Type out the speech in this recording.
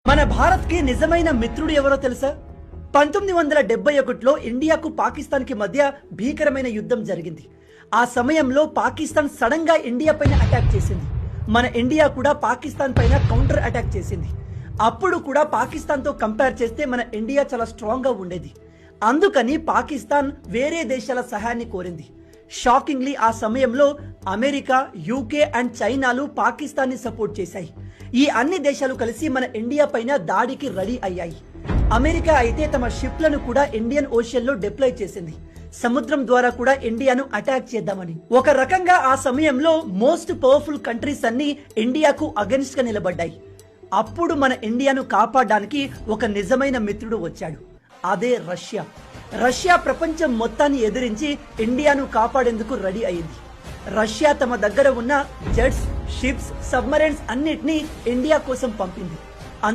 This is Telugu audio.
మన భారత్ కి నిజమైన మిత్రుడు ఎవరో తెలుసా? 1971లో ఇండియాకు పాకిస్తాన్ కి మధ్య భీకరమైన యుద్ధం జరిగింది. ఆ సమయంలో పాకిస్తాన్ సడన్ గా ఇండియా పైన అటాక్ చేసింది. మన ఇండియా కూడా పాకిస్తాన్ పైన కౌంటర్ అటాక్ చేసింది. అప్పుడు కూడా పాకిస్తాన్ తో కంపేర్ చేస్తే మన ఇండియా చాలా స్ట్రాంగ్ గా ఉండేది. అందుకని పాకిస్తాన్ వేరే దేశాల సహాయాన్ని కోరింది. షాకింగ్లీ ఆ సమయంలో అమెరికా, యూకే అండ్ చైనాలు పాకిస్తాన్ ని సపోర్ట్ చేశాయి. ఈ అన్ని దేశాలు కలిసి మన ఇండియా పైన దాడికి రెడీ అయ్యాయి. అమెరికా అయితే తమ షిప్లను కూడా ఇండియన్ ఓషన్ లో డిప్లాయ్ చేసింది. సముద్రం ద్వారా కూడా ఇండియాను అటాక్ చేద్దామని. ఒక రకంగా ఆ సమయంలో మోస్ట్ పవర్ఫుల్ కంట్రీస్ అన్ని ఇండియాకు అగెన్స్ట్ గా నిలబడ్డాయి. అప్పుడు మన ఇండియాను కాపాడడానికి ఒక నిజమైన మిత్రుడు వచ్చాడు. అదే రష్యా. రష్యా ప్రపంచం మొత్తాన్ని ఎదిరించి ఇండియాను కాపాడేందుకు రెడీ అయింది. రష్యా తమ దగ్గర ఉన్న జెట్స్, షిప్స్, సబ్మరైన్స్ అన్నిటినీ ఇండియా కోసం పంపింది.